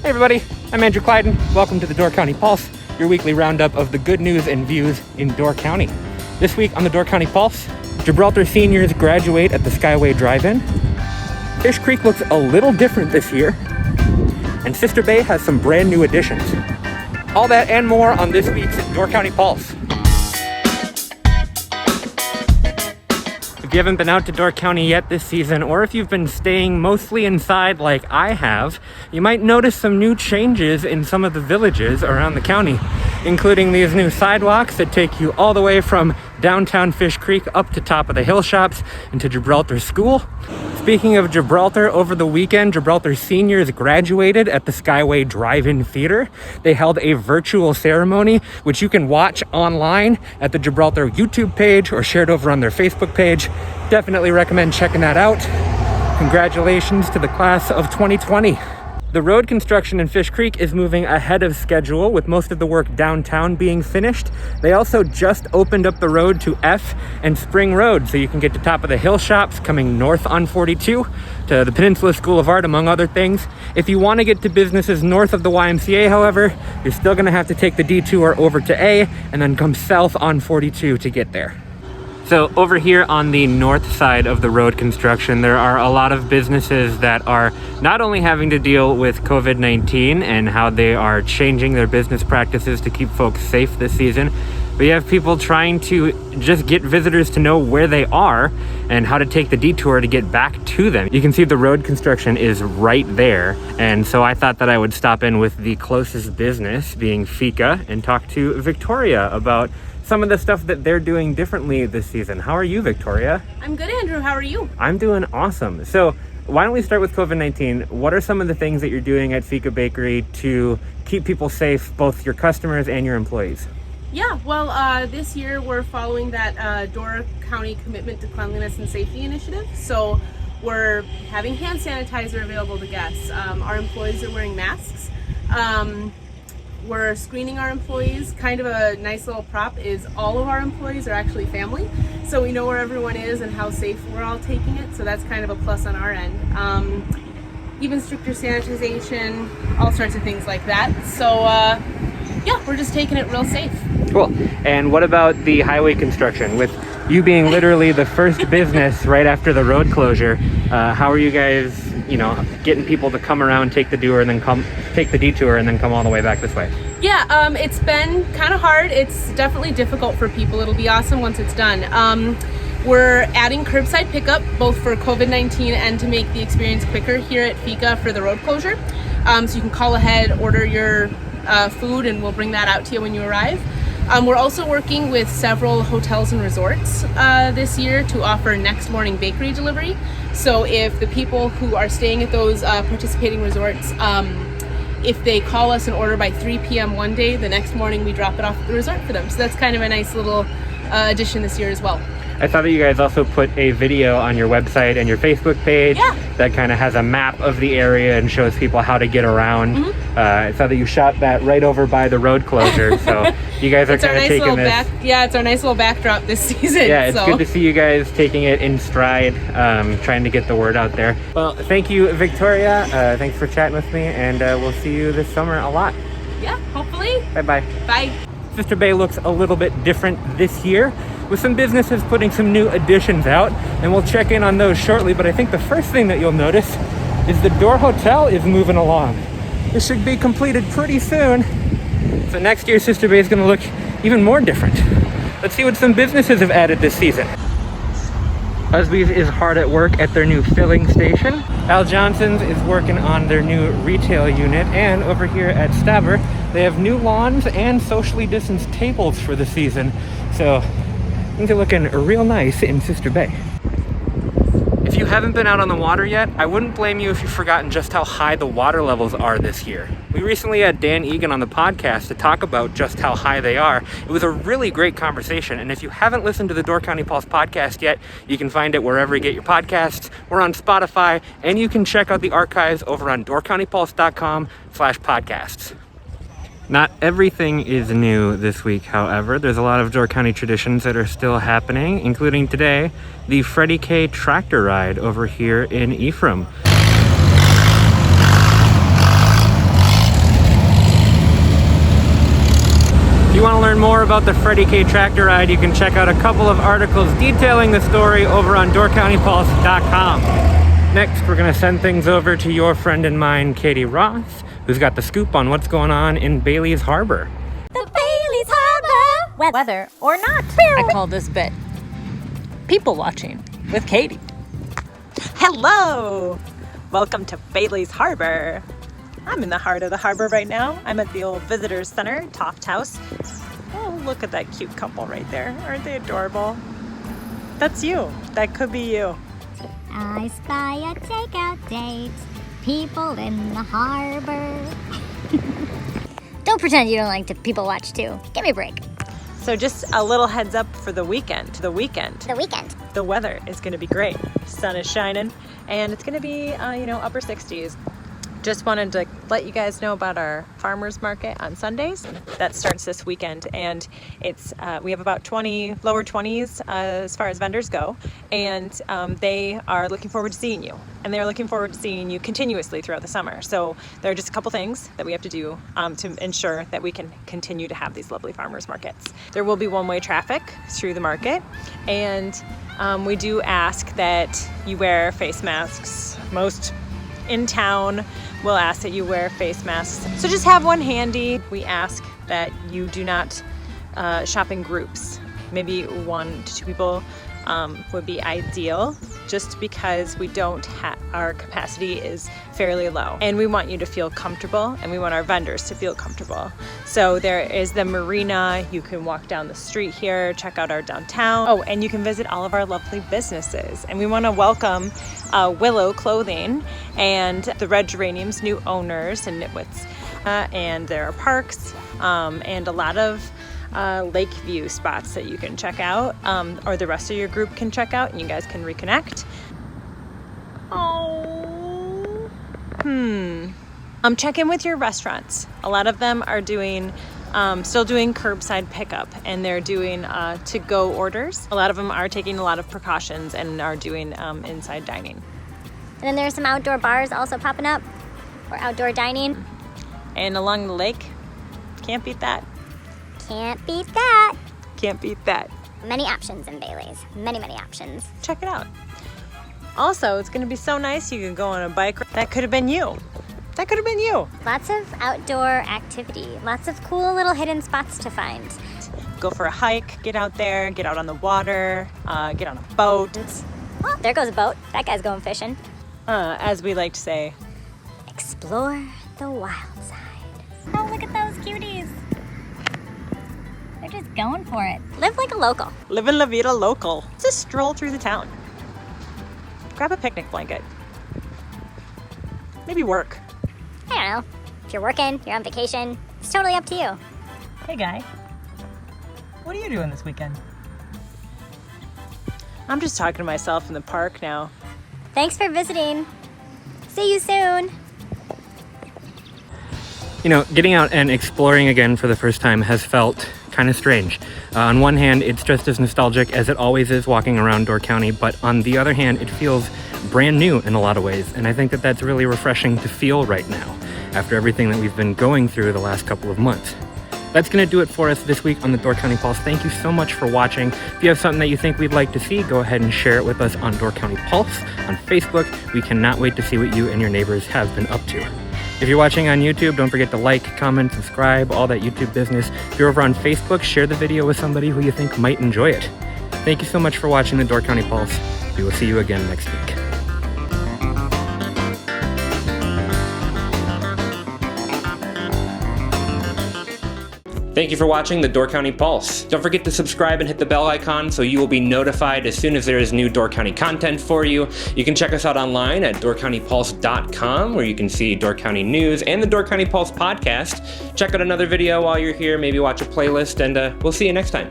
Hey everybody, I'm Andrew Clyden. Welcome to the Door County Pulse, your weekly roundup of the good news and views in Door County. This week on the Door County Pulse, Gibraltar seniors graduate at the Skyway Drive-In. Fish Creek looks a little different this year. And Sister Bay has some brand new additions. All that and more on this week's Door County Pulse. If you haven't been out to Door County yet this season, or if you've been staying mostly inside like I have, you might notice some new changes in some of the villages around the county, including these new sidewalks that take you all the way from downtown Fish Creek up to top of the hill shops into Gibraltar School. Speaking of Gibraltar, over the weekend, Gibraltar seniors graduated at the Skyway Drive-In Theater. They held a virtual ceremony, which you can watch online at the Gibraltar YouTube page or shared over on their Facebook page. Definitely recommend checking that out. Congratulations to the class of 2020. The road construction in Fish Creek is moving ahead of schedule, with most of the work downtown being finished. They also just opened up the road to F and Spring Road, so you can get to top of the hill shops coming north on 42 to the Peninsula School of Art, among other things. If you want to get to businesses north of the YMCA, however, you're still going to have to take the detour over to A and then come south on 42 to get there. So over here on the north side of the road construction, there are a lot of businesses that are not only having to deal with COVID-19 and how they are changing their business practices to keep folks safe this season, but you have people trying to just get visitors to know where they are and how to take the detour to get back to them. You can see the road construction is right there, and so I thought that I would stop in with the closest business, being Fika, and talk to Victoria about some of the stuff that they're doing differently this season. How are you, Victoria? I'm good, Andrew. How are you? I'm doing awesome. So why don't we start with COVID-19? What are some of the things that you're doing at Fika Bakery to keep people safe, both your customers and your employees? Yeah, well, this year we're following that Door County Commitment to Cleanliness and Safety initiative. So we're having hand sanitizer available to guests. Our employees are wearing masks. We're screening our employees. Kind of a nice little prop is all of our employees are actually family. So we know where everyone is and how safe we're all taking it. So that's kind of a plus on our end. Even stricter sanitization, all sorts of things like that. So yeah, we're just taking it real safe. Cool. And what about the highway construction? With you being literally the first business right after the road closure, how are you guys, getting people to come around, take the detour, and then come all the way back this way? Yeah, it's been kind of hard. It's definitely difficult for people. It'll be awesome once it's done. We're adding curbside pickup, both for COVID-19 and to make the experience quicker here at Fika for the road closure. So you can call ahead, order your food, and we'll bring that out to you when you arrive. We're also working with several hotels and resorts this year to offer next morning bakery delivery. So if the people who are staying at those participating resorts, if they call us and order by 3 p.m. one day, the next morning we drop it off at the resort for them. So that's kind of a nice little addition this year as well. I saw that you guys also put a video on your website and your Facebook page that kind of has a map of the area and shows people how to get around. Mm-hmm. I saw that you shot that right over by the road closure, so you guys are kind of taking this. It's our nice little backdrop this season. Yeah, it's good to see you guys taking it in stride, trying to get the word out there. Well, thank you, Victoria. Thanks for chatting with me, and we'll see you this summer a lot. Yeah, hopefully. Bye-bye. Bye. Sister Bay looks a little bit different this year, with some businesses putting some new additions out, and we'll check in on those shortly. But I think the first thing that you'll notice is the Door Hotel is moving along. This should be completed pretty soon, so next year Sister Bay is going to look even more different. Let's see what some businesses have added this season. Busby's is hard at work at their new filling station. Al Johnson's is working on their new retail unit, and over here at Stabber, they have new lawns and socially distanced tables for the season. So things are looking real nice in Sister Bay. If you haven't been out on the water yet, I wouldn't blame you if you've forgotten just how high the water levels are this year. We recently had Dan Egan on the podcast to talk about just how high they are. It was a really great conversation, and if you haven't listened to the Door County Pulse podcast yet, you can find it wherever you get your podcasts. We're on Spotify, and you can check out the archives over on doorcountypulse.com/podcasts. Not everything is new this week, however. There's a lot of Door County traditions that are still happening, including today, the Freddie K tractor ride over here in Ephraim. want to learn more about the Freddie K tractor ride, you can check out a couple of articles detailing the story over on DoorCountyPulse.com. Next, we're going to send things over to your friend and mine, Katie Roth, who's got the scoop on what's going on in Bailey's Harbor. The Bailey's Harbor! Weather or not. I call this bit People Watching with Katie. Hello! Welcome to Bailey's Harbor. I'm in the heart of the harbor right now. I'm at the old Visitors Center, Toft House. Oh, look at that cute couple right there. Aren't they adorable? That's you. That could be you. I spy a takeout date. People in the harbor. Don't pretend you don't like to people watch too. Give me a break. So just a little heads up for the weekend. The weekend. The weather is going to be great. Sun is shining, and it's going to be, upper 60s. Just wanted to let you guys know about our farmers market on Sundays. That starts this weekend, and it's we have about 20 lower 20s as far as vendors go, and they are looking forward to seeing you, and they're looking forward to seeing you continuously throughout the summer. So there are just a couple things that we have to do to ensure that we can continue to have these lovely farmers markets. There will be one-way traffic through the market, and we do ask that you wear face masks. Most in town will ask that you wear face masks. So just have one handy. We ask that you do not shop in groups. Maybe 1 to 2 people would be ideal, just because we don't have, our capacity is fairly low. And we want you to feel comfortable, and we want our vendors to feel comfortable. So there is the marina. You can walk down the street here, check out our downtown. Oh, and you can visit all of our lovely businesses. And we want to welcome Willow Clothing and the Red Geranium's new owners and Nitwits. And there are parks and a lot of lake view spots that you can check out, or the rest of your group can check out, and you guys can reconnect. Check in with your restaurants. A lot of them are doing still doing curbside pickup, and they're doing to-go orders. A lot of them are taking a lot of precautions and are doing inside dining. And then there's some outdoor bars also popping up, or outdoor dining. And along the lake, can't beat that. Can't beat that. Can't beat that. Many options in Bailey's. Many, many options. Check it out. Also, it's going to be so nice. You can go on a bike. That could have been you. That could have been you. Lots of outdoor activity. Lots of cool little hidden spots to find. Go for a hike. Get out there. Get out on the water. Get on a boat. Well, there goes a boat. That guy's going fishing. As we like to say, explore the wild side. Oh, look at those cuties. They're just going for it. Live like a local. Living La Vida local. Just stroll through the town. Grab a picnic blanket. Maybe work. I don't know. If you're working, you're on vacation, it's totally up to you. Hey, guy. What are you doing this weekend? I'm just talking to myself in the park now. Thanks for visiting. See you soon. You know, getting out and exploring again for the first time has felt kind of strange. On one hand, it's just as nostalgic as it always is walking around Door County, but on the other hand, it feels brand new in a lot of ways, and I think that that's really refreshing to feel right now, after everything that we've been going through the last couple of months. That's going to do it for us this week on the Door County Pulse. Thank you so much for watching. If you have something that you think we'd like to see, go ahead and share it with us on Door County Pulse on Facebook. We cannot wait to see what you and your neighbors have been up to. If you're watching on YouTube, don't forget to like, comment, subscribe, all that YouTube business. If you're over on Facebook, share the video with somebody who you think might enjoy it. Thank you so much for watching the Door County Pulse. We will see you again next week. Thank you for watching the Door County Pulse. Don't forget to subscribe and hit the bell icon so you will be notified as soon as there is new Door County content for you. You can check us out online at doorcountypulse.com, where you can see Door County news and the Door County Pulse podcast. Check out another video while you're here, maybe watch a playlist, and we'll see you next time.